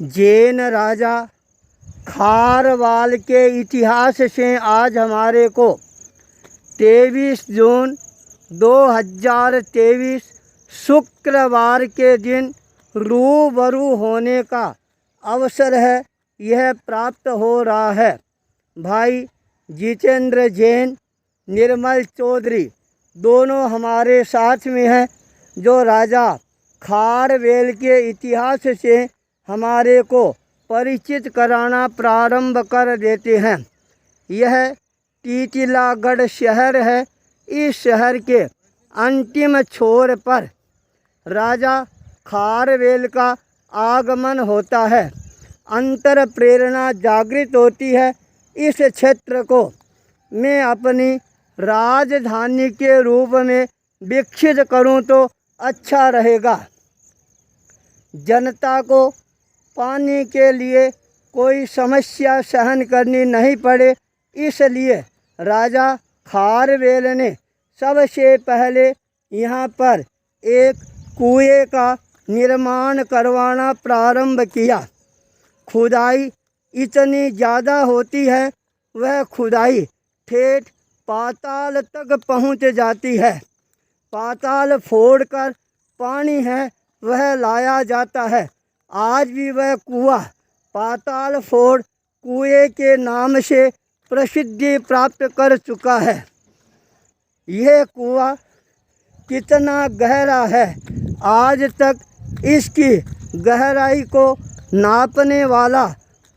जैन राजा खारवाल के इतिहास से आज हमारे को 23 जून 2023 शुक्रवार के दिन रूबरू होने का अवसर है, यह प्राप्त हो रहा है। भाई जितेंद्र जैन, निर्मल चौधरी दोनों हमारे साथ में हैं, जो राजा खारवेल के इतिहास से हमारे को परिचित कराना प्रारंभ कर देते हैं। यह टीटिलागढ़ शहर है। इस शहर के अंतिम छोर पर राजा खारवेल का आगमन होता है। अंतर प्रेरणा जागृत होती है। इस क्षेत्र को मैं अपनी राजधानी के रूप में विकसित करूं तो अच्छा रहेगा। जनता को पानी के लिए कोई समस्या सहन करनी नहीं पड़े, इसलिए राजा खारवेल ने सबसे पहले यहाँ पर एक कुएं का निर्माण करवाना प्रारंभ किया। खुदाई इतनी ज़्यादा होती है, वह खुदाई ठेठ पाताल तक पहुँच जाती है। पाताल फोड़कर पानी है वह लाया जाता है। आज भी वह कुआं पाताल फोड़ कुएं के नाम से प्रसिद्धि प्राप्त कर चुका है। यह कुआं कितना गहरा है, आज तक इसकी गहराई को नापने वाला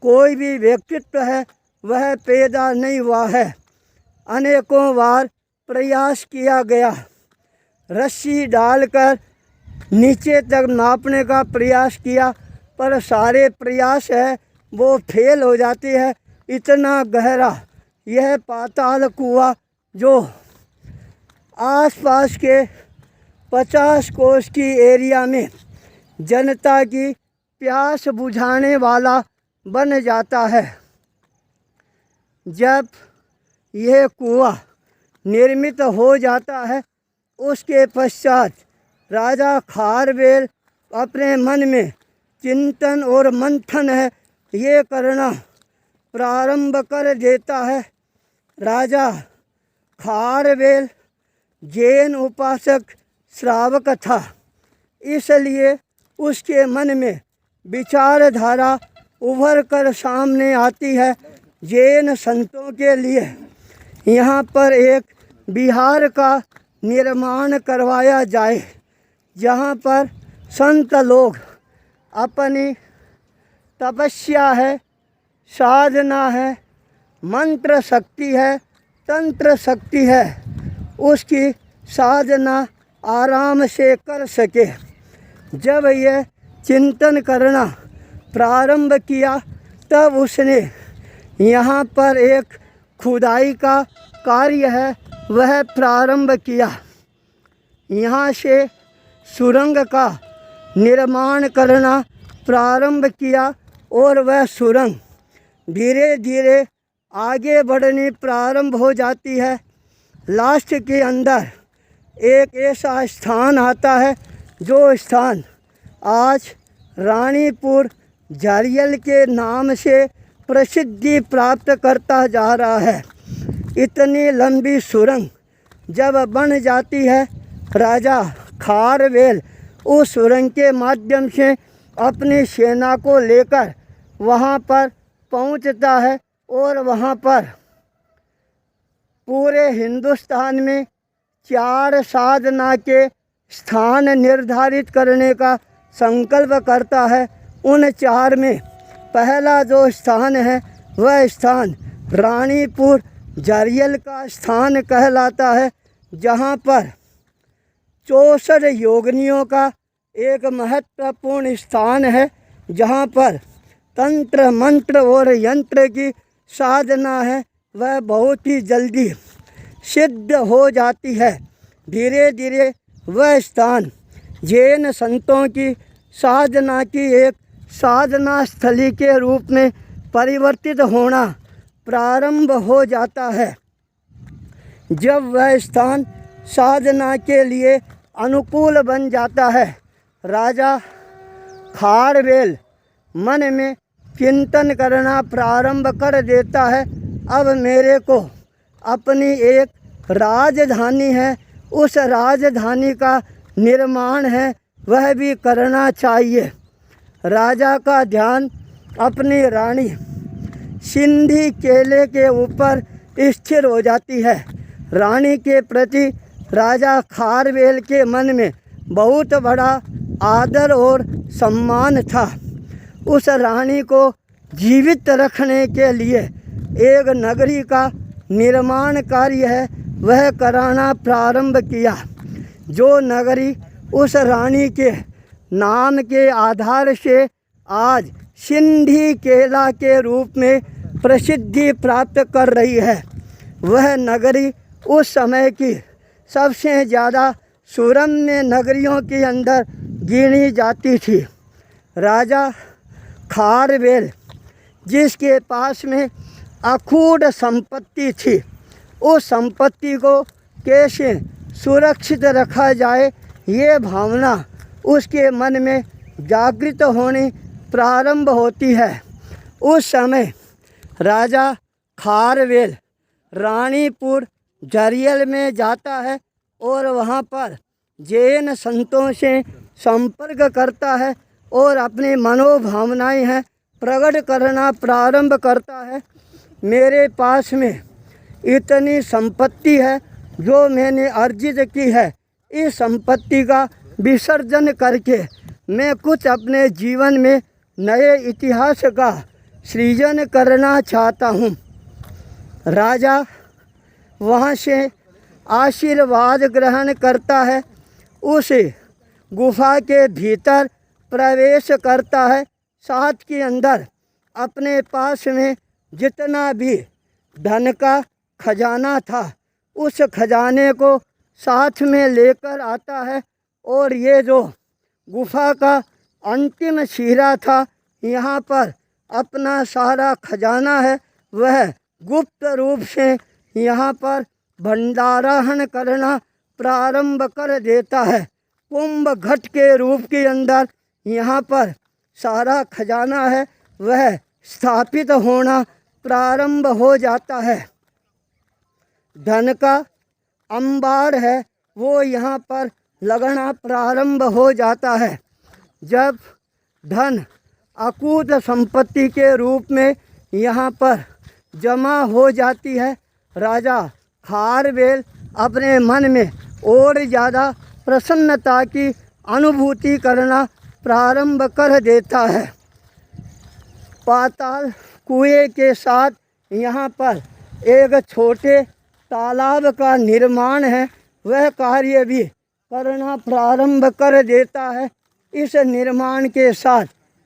कोई भी व्यक्तित्व है वह पैदा नहीं हुआ है। अनेकों बार प्रयास किया गया, रस्सी डालकर नीचे तक नापने का प्रयास किया, पर सारे प्रयास है वो फेल हो जाते हैं। इतना गहरा यह पाताल कुआं जो आसपास के 50 कोस की एरिया में जनता की प्यास बुझाने वाला बन जाता है। जब यह कुआं निर्मित हो जाता है, उसके पश्चात राजा खारवेल अपने मन में चिंतन और मंथन है ये करना प्रारंभ कर देता है। राजा खारवेल जैन उपासक श्रावक था, इसलिए उसके मन में विचारधारा उभर कर सामने आती है। जैन संतों के लिए यहाँ पर एक विहार का निर्माण करवाया जाए, जहाँ पर संत लोग अपनी तपस्या है, साधना है, मंत्र शक्ति है, तंत्र शक्ति है, उसकी साधना आराम से कर सके। जब यह चिंतन करना प्रारंभ किया, तब उसने यहाँ पर एक खुदाई का कार्य है वह प्रारंभ किया। यहाँ से सुरंग का निर्माण करना प्रारंभ किया और वह सुरंग धीरे धीरे आगे बढ़नी प्रारंभ हो जाती है। लास्ट के अंदर एक ऐसा स्थान आता है जो स्थान आज रानीपुर झारियल के नाम से प्रसिद्धि प्राप्त करता जा रहा है। इतनी लंबी सुरंग जब बन जाती है, राजा खारवेल उस सुरंग के माध्यम से अपनी सेना को लेकर वहाँ पर पहुँचता है और वहाँ पर पूरे हिंदुस्तान में 4 साधना के स्थान निर्धारित करने का संकल्प करता है। उन 4 में पहला जो स्थान है वह स्थान रानीपुर झारियल का स्थान कहलाता है, जहाँ पर 64 योगिनियों का एक महत्वपूर्ण स्थान है, जहाँ पर तंत्र मंत्र और यंत्र की साधना है वह बहुत ही जल्दी सिद्ध हो जाती है। धीरे धीरे वह स्थान जैन संतों की साधना की एक साधना स्थली के रूप में परिवर्तित होना प्रारंभ हो जाता है। जब वह स्थान साधना के लिए अनुकूल बन जाता है, राजा खारवेल मन में चिंतन करना प्रारंभ कर देता है। अब मेरे को अपनी एक राजधानी है, उस राजधानी का निर्माण है, वह भी करना चाहिए। राजा का ध्यान अपनी रानी सिंधी केले के ऊपर स्थिर हो जाती है। रानी के प्रति राजा खारवेल के मन में बहुत बड़ा आदर और सम्मान था। उस रानी को जीवित रखने के लिए एक नगरी का निर्माण कार्य है वह कराना प्रारंभ किया। जो नगरी उस रानी के नाम के आधार से आज सिंधी केला के रूप में प्रसिद्धि प्राप्त कर रही है, वह नगरी उस समय की सबसे ज़्यादा सुरम्य नगरियों के अंदर गिनी जाती थी। राजा खारवेल जिसके पास में अखूट संपत्ति थी, उस संपत्ति को कैसे सुरक्षित रखा जाए ये भावना उसके मन में जागृत होनी प्रारंभ होती है। उस समय राजा खारवेल रानीपुर झरियल में जाता है और वहाँ पर जैन संतों से संपर्क करता है और अपनी मनोभावनाएं हैं प्रकट करना प्रारंभ करता है। मेरे पास में इतनी संपत्ति है जो मैंने अर्जित की है, इस संपत्ति का विसर्जन करके मैं कुछ अपने जीवन में नए इतिहास का सृजन करना चाहता हूँ। राजा वहाँ से आशीर्वाद ग्रहण करता है, उस गुफा के भीतर प्रवेश करता है। साथ के अंदर अपने पास में जितना भी धन का खजाना था उस खजाने को साथ में लेकर आता है और ये जो गुफा का अंतिम सिरा था यहाँ पर अपना सारा खजाना है वह गुप्त रूप से यहाँ पर भंडारण करना प्रारंभ कर देता है। कुंभ घट के रूप के अंदर यहाँ पर सारा खजाना है वह स्थापित होना प्रारंभ हो जाता है। धन का अंबार है वो यहाँ पर लगना प्रारंभ हो जाता है। जब धन अकूत संपत्ति के रूप में यहाँ पर जमा हो जाती है, राजा खारवेल अपने मन में और ज़्यादा प्रसन्नता की अनुभूति करना प्रारंभ कर देता है। पाताल कुएं के साथ यहाँ पर एक छोटे तालाब का निर्माण है, वह कार्य भी करना प्रारंभ कर देता है। इस निर्माण के साथ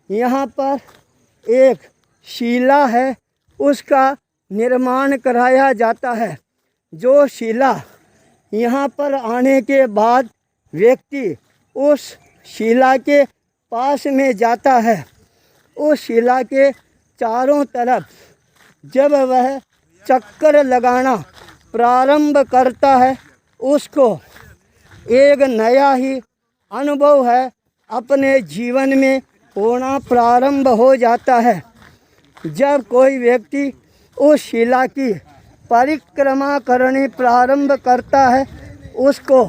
यहाँ पर एक शिला है, उसका निर्माण कराया जाता है। जो शिला यहाँ पर आने के बाद व्यक्ति उस शिला के पास में जाता है, उस शिला के चारों तरफ जब वह चक्कर लगाना प्रारंभ करता है उसको एक नया ही अनुभव है अपने जीवन में होना प्रारंभ हो जाता है। जब कोई व्यक्ति उस शिला की परिक्रमा करनी प्रारंभ करता है उसको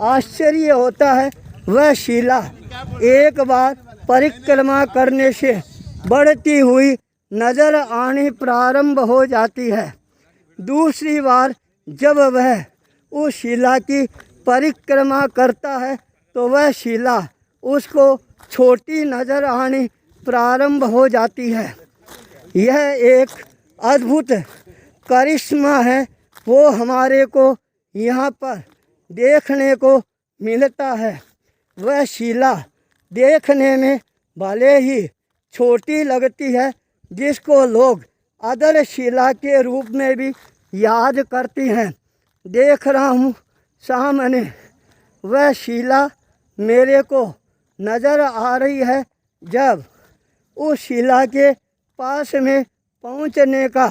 आश्चर्य होता है। वह शिला एक बार परिक्रमा करने से बढ़ती हुई नज़र आनी प्रारंभ हो जाती है। दूसरी बार जब वह उस शिला की परिक्रमा करता है तो वह शिला उसको छोटी नज़र आनी प्रारंभ हो जाती है। यह एक अद्भुत करिश्मा है, वो हमारे को यहाँ पर देखने को मिलता है। वह शिला देखने में भले ही छोटी लगती है, जिसको लोग अदर शिला के रूप में भी याद करती हैं। देख रहा हूँ सामने वह शिला मेरे को नज़र आ रही है। जब उस शिला के पास में पहुँचने का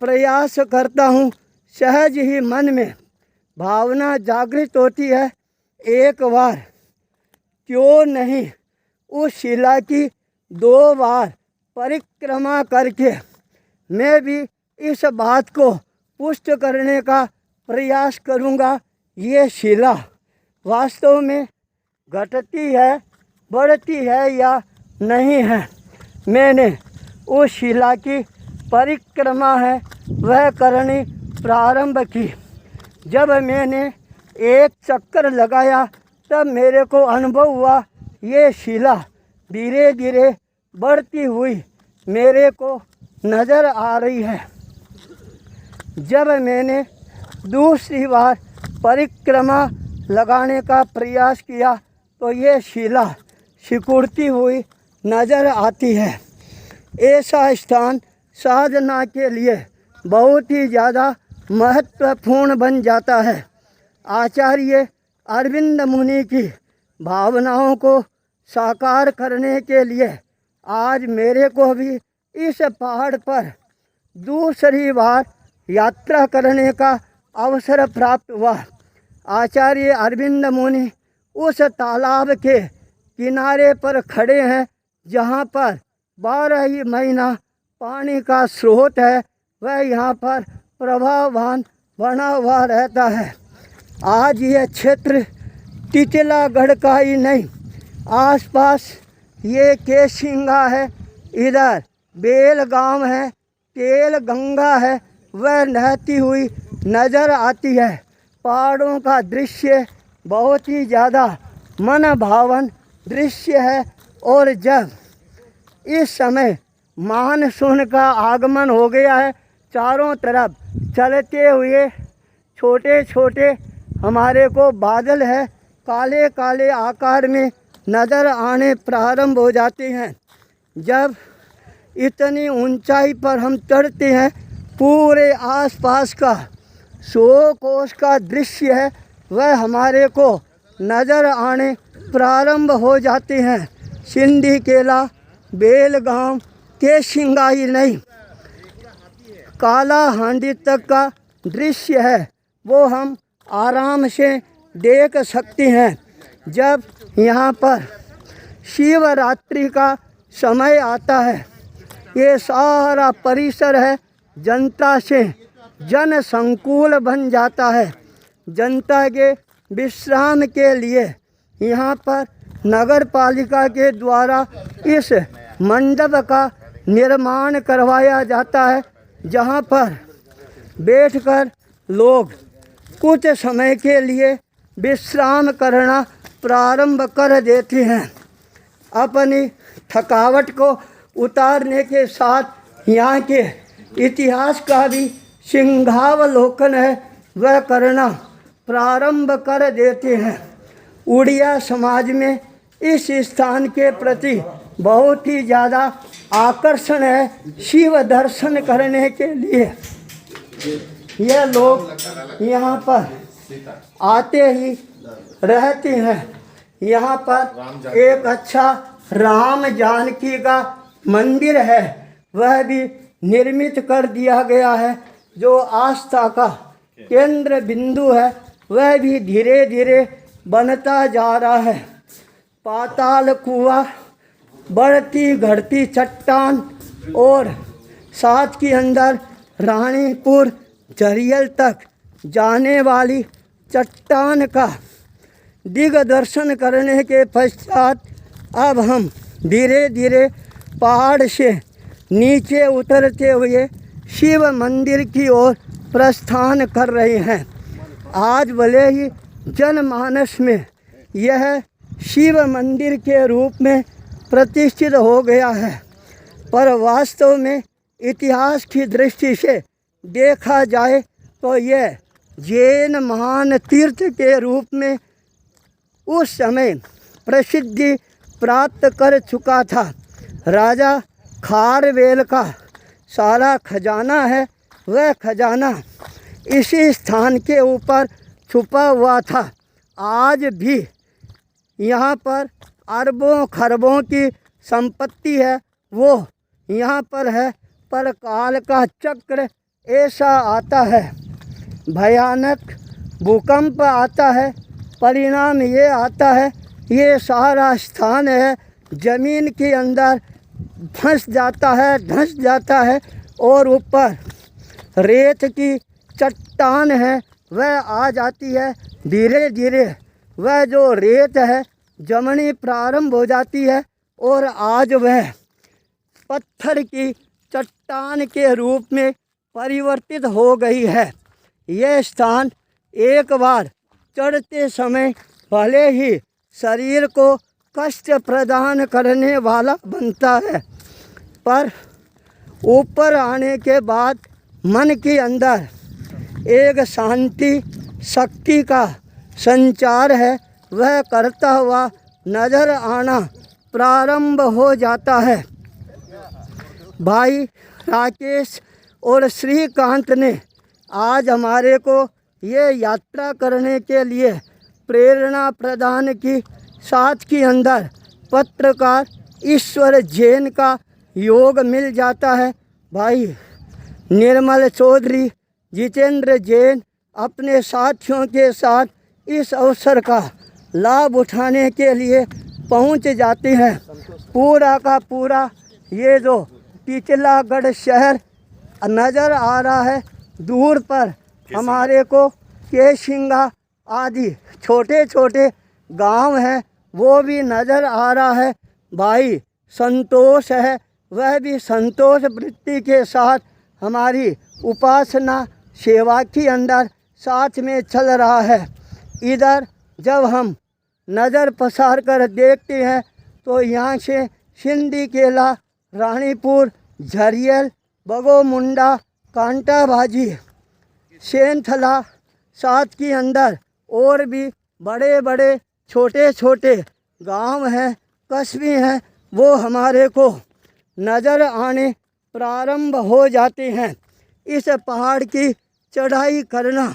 प्रयास करता हूँ, सहज ही मन में भावना जागृत होती है, एक बार क्यों नहीं उस शिला की 2 बार परिक्रमा करके मैं भी इस बात को पुष्ट करने का प्रयास करूँगा। ये शिला वास्तव में घटती है, बढ़ती है या नहीं है। मैंने उस शिला की परिक्रमा है वह करनी प्रारंभ की। जब मैंने एक चक्कर लगाया तब मेरे को अनुभव हुआ ये शिला धीरे धीरे बढ़ती हुई मेरे को नज़र आ रही है। जब मैंने दूसरी बार परिक्रमा लगाने का प्रयास किया तो ये शिला सिकुड़ती हुई नज़र आती है। ऐसा स्थान साधना के लिए बहुत ही ज़्यादा महत्वपूर्ण बन जाता है। आचार्य अरविंद मुनि की भावनाओं को साकार करने के लिए आज मेरे को भी इस पहाड़ पर दूसरी बार यात्रा करने का अवसर प्राप्त हुआ। आचार्य अरविंद मुनि उस तालाब के किनारे पर खड़े हैं जहाँ पर 12 ही महीना पानी का स्रोत है, वह यहाँ पर प्रभावान बना हुआ रहता है। आज यह क्षेत्र टिटलागढ़ का ही नहीं, आसपास ये केशिंगा है, इधर बेलगाम है, तेल गंगा है, वह नहाती हुई नज़र आती है। पहाड़ों का दृश्य बहुत ही ज़्यादा मन भावन दृश्य है। और जब इस समय मानसून का आगमन हो गया है, चारों तरफ चलते हुए छोटे छोटे हमारे को बादल है, काले काले आकार में नज़र आने प्रारंभ हो जाते हैं। जब इतनी ऊंचाई पर हम चढ़ते हैं, पूरे आसपास का 100 कोस का दृश्य है वह हमारे को नज़र आने प्रारंभ हो जाते हैं। सिंधी केला, बेलगाम, केशिंगा ही नहीं, काला हांडी तक का दृश्य है वो हम आराम से देख सकते हैं। जब यहाँ पर शिवरात्रि का समय आता है, ये सारा परिसर है जनता से जन संकुल बन जाता है। जनता के विश्राम के लिए यहाँ पर नगर पालिका के द्वारा इस मंडप का निर्माण करवाया जाता है, जहाँ पर बैठकर लोग कुछ समय के लिए विश्राम करना प्रारंभ कर देते हैं। अपनी थकावट को उतारने के साथ यहाँ के इतिहास का भी सिंहावलोकन है वह करना प्रारंभ कर देते हैं। उड़िया समाज में इस स्थान के प्रति बहुत ही ज़्यादा आकर्षण है। शिव दर्शन करने के लिए यह लोग यहाँ पर आते ही रहते हैं। यहाँ पर एक अच्छा राम जानकी का मंदिर है, वह भी निर्मित कर दिया गया है। जो आस्था का केंद्र बिंदु है वह भी धीरे धीरे बनता जा रहा है। पाताल कुआं, बढ़ती घटती चट्टान और साथ के अंदर रानीपुर झरियल तक जाने वाली चट्टान का दिग्दर्शन करने के पश्चात अब हम धीरे धीरे पहाड़ से नीचे उतरते हुए शिव मंदिर की ओर प्रस्थान कर रहे हैं। आज भले ही जनमानस में यह शिव मंदिर के रूप में प्रतिष्ठित हो गया है, पर वास्तव में इतिहास की दृष्टि से देखा जाए तो यह जैन महान तीर्थ के रूप में उस समय प्रसिद्धि प्राप्त कर चुका था। राजा खारवेल का सारा खजाना है, वह खजाना इसी स्थान के ऊपर छुपा हुआ था। आज भी यहाँ पर अरबों खरबों की संपत्ति है वो यहाँ पर है, पर काल का चक्र ऐसा आता है, भयानक भूकंप आता है, परिणाम ये आता है ये सारा स्थान है ज़मीन के अंदर धंस जाता है और ऊपर रेत की चट्टान है वह आ जाती है। धीरे धीरे वह जो रेत है जमनी प्रारंभ हो जाती है और आज वह पत्थर की चट्टान के रूप में परिवर्तित हो गई है। यह स्थान एक बार चढ़ते समय भले ही शरीर को कष्ट प्रदान करने वाला बनता है, पर ऊपर आने के बाद मन के अंदर एक शांति शक्ति का संचार है वह करता हुआ नजर आना प्रारंभ हो जाता है। भाई राकेश और श्रीकांत ने आज हमारे को ये यात्रा करने के लिए प्रेरणा प्रदान की। साथ के अंदर पत्रकार ईश्वर जैन का योग मिल जाता है। भाई निर्मल चौधरी, जितेंद्र जैन अपने साथियों के साथ इस अवसर का लाभ उठाने के लिए पहुंच जाते हैं। पूरा का पूरा ये जो टिटलागढ़ शहर नज़र आ रहा है, दूर पर हमारे को केशिंगा आदि छोटे छोटे गांव हैं वो भी नज़र आ रहा है। भाई संतोष है, वह भी संतोष वृत्ति के साथ हमारी उपासना सेवा के अंदर साथ में चल रहा है। इधर जब हम नज़र पसार कर देखते हैं तो यहाँ से सिंधी केला, रानीपुर, झरियल, बगोमुंडा, कांटाबाजी, सेंथला, साथ के अंदर और भी बड़े बड़े छोटे छोटे गांव हैं, कस्बे हैं, वो हमारे को नज़र आने प्रारंभ हो जाते हैं। इस पहाड़ की चढ़ाई करना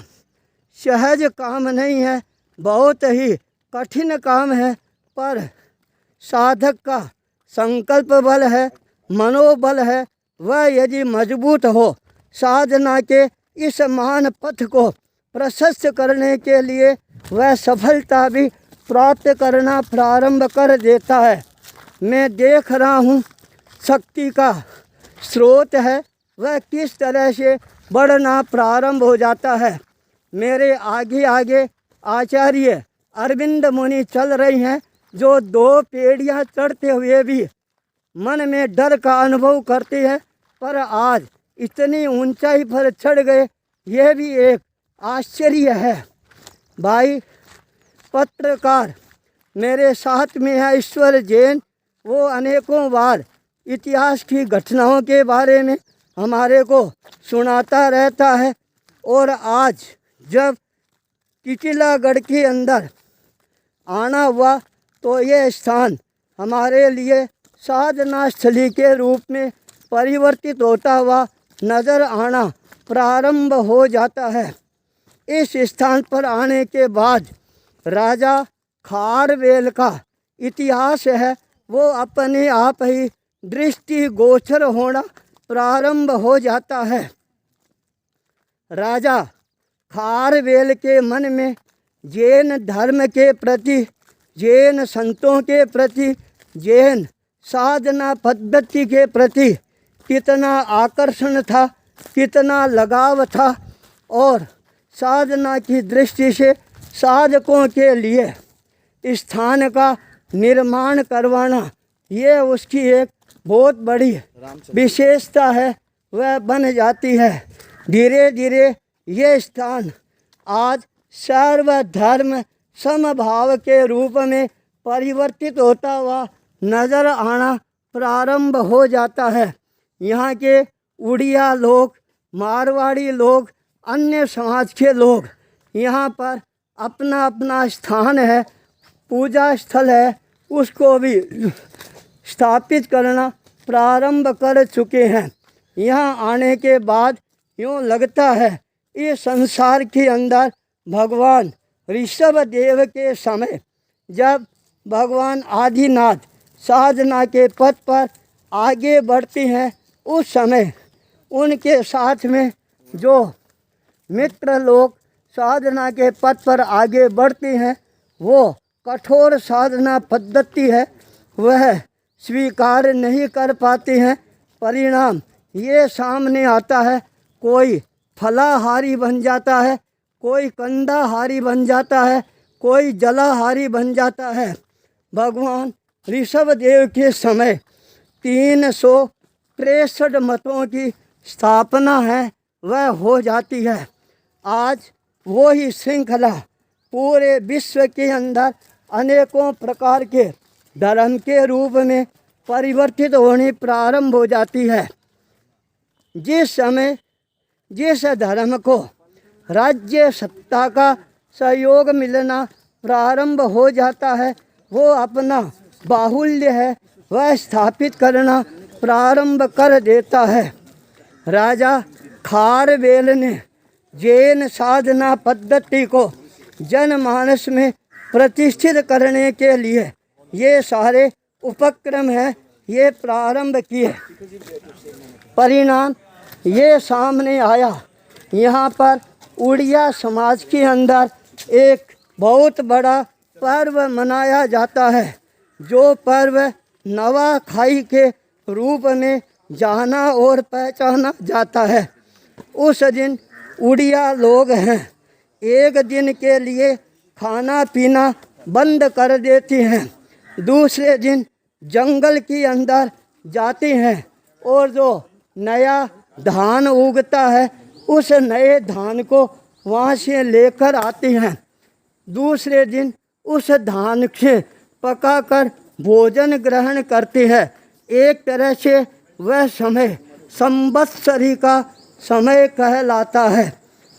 सहज काम नहीं है, बहुत ही कठिन काम है, पर साधक का संकल्प बल है, मनोबल है, वह यदि मजबूत हो साधना के इस महान पथ को प्रशस्त करने के लिए वह सफलता भी प्राप्त करना प्रारंभ कर देता है। मैं देख रहा हूँ शक्ति का स्रोत है वह किस तरह से बढ़ना प्रारंभ हो जाता है। मेरे आगे आगे आचार्य अरविंद मुनि चल रही हैं, जो 2 पेड़ियाँ चढ़ते हुए भी मन में डर का अनुभव करते हैं, पर आज इतनी ऊंचाई पर चढ़ गए, यह भी एक आश्चर्य है। भाई पत्रकार मेरे साथ में है ईश्वर जैन, वो अनेकों बार इतिहास की घटनाओं के बारे में हमारे को सुनाता रहता है, और आज जब टिटलागढ़ के अंदर आना हुआ तो यह स्थान हमारे लिए साधना स्थली के रूप में परिवर्तित होता हुआ नज़र आना प्रारंभ हो जाता है। इस स्थान पर आने के बाद राजा खारवेल का इतिहास है वो अपने आप ही दृष्टि गोचर होना प्रारंभ हो जाता है। राजा खारवेल के मन में जैन धर्म के प्रति, जैन संतों के प्रति, जैन साधना पद्धति के प्रति कितना आकर्षण था, कितना लगाव था, और साधना की दृष्टि से साधकों के लिए स्थान का निर्माण करवाना ये उसकी एक बहुत बड़ी विशेषता है, वह बन जाती है। धीरे धीरे ये स्थान आज सर्वधर्म समभाव के रूप में परिवर्तित होता हुआ नज़र आना प्रारंभ हो जाता है। यहाँ के उड़िया लोग, मारवाड़ी लोग, अन्य समाज के लोग यहाँ पर अपना अपना स्थान है, पूजा स्थल है, उसको भी स्थापित करना प्रारंभ कर चुके हैं। यहाँ आने के बाद यूँ लगता है इस संसार के अंदर भगवान ऋषभ देव के समय जब भगवान आदिनाथ साधना के पथ पर आगे बढ़ते हैं, उस समय उनके साथ में जो मित्र लोग साधना के पथ पर आगे बढ़ते हैं, वो कठोर साधना पद्धति है वह स्वीकार नहीं कर पाते हैं। परिणाम ये सामने आता है, कोई फलाहारी बन जाता है, कोई कंदाहारी बन जाता है, कोई जलाहारी बन जाता है। भगवान ऋषभदेव के समय 363 मतों की स्थापना है वह हो जाती है। आज वो ही श्रृंखला पूरे विश्व के अंदर अनेकों प्रकार के धर्म के रूप में परिवर्तित होनी प्रारंभ हो जाती है। जिस समय जिस धर्म को राज्य सत्ता का सहयोग मिलना प्रारंभ हो जाता है, वो अपना बाहुल्य है वह स्थापित करना प्रारंभ कर देता है। राजा खारवेल ने जैन साधना पद्धति को जनमानस में प्रतिष्ठित करने के लिए ये सारे उपक्रम हैं ये प्रारंभ किए। परिणाम ये सामने आया। यहाँ पर उड़िया समाज के अंदर एक बहुत बड़ा पर्व मनाया जाता है, जो पर्व नवाखाई के रूप में जाना और पहचाना जाता है। उस दिन उड़िया लोग हैं एक दिन के लिए खाना पीना बंद कर देते हैं। दूसरे दिन जंगल के अंदर जाते हैं और जो नया धान उगता है उस नए धान को वहाँ से लेकर आते हैं। दूसरे दिन उस धान से पकाकर भोजन ग्रहण करते हैं। एक तरह से वह समय संवत्सरी का समय कहलाता है।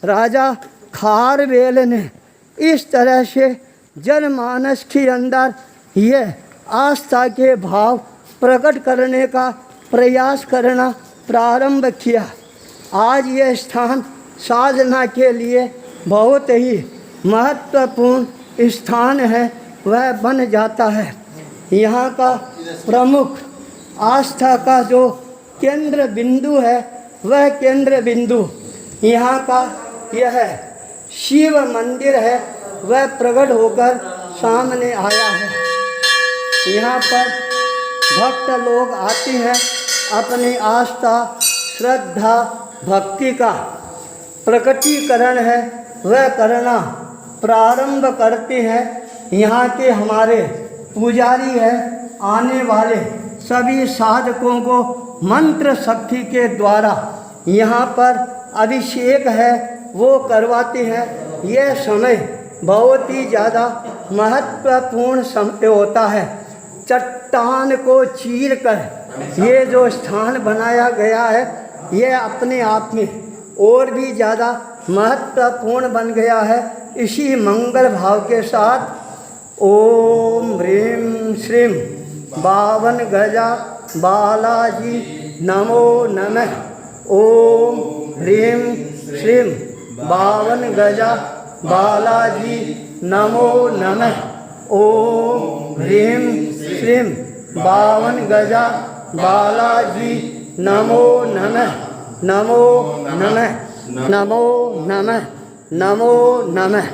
राजा खारवेल ने इस तरह से जनमानस के अंदर यह आस्था के भाव प्रकट करने का प्रयास करना प्रारंभ किया। आज यह स्थान साधना के लिए बहुत ही महत्वपूर्ण स्थान है वह बन जाता है। यहाँ का प्रमुख आस्था का जो केंद्र बिंदु है वह केंद्र बिंदु यहाँ का यह शिव मंदिर है वह प्रकट होकर सामने आया है। यहाँ पर भक्त लोग आते हैं, अपनी आस्था श्रद्धा भक्ति का प्रकटीकरण है वह करना प्रारंभ करते हैं। यहाँ के हमारे पुजारी है, आने वाले सभी साधकों को मंत्र शक्ति के द्वारा यहाँ पर अभिषेक है वो करवाते हैं। यह समय बहुत ही ज़्यादा महत्वपूर्ण समय होता है। चट्टान को चीर कर ये जो स्थान बनाया गया है यह अपने आप में और भी ज़्यादा महत्वपूर्ण बन गया है। इसी मंगल भाव के साथ ओम ह्रीं श्रीं बावन गजा बालाजी नमो नमः। ओम ह्रीं श्रीं बावन गजा बालाजी नमो नमः। ओम ह्रीं श्रीं बावन गजा बालाजी नमो नमः। नमो नमः। नमो नमः। नमो नमः।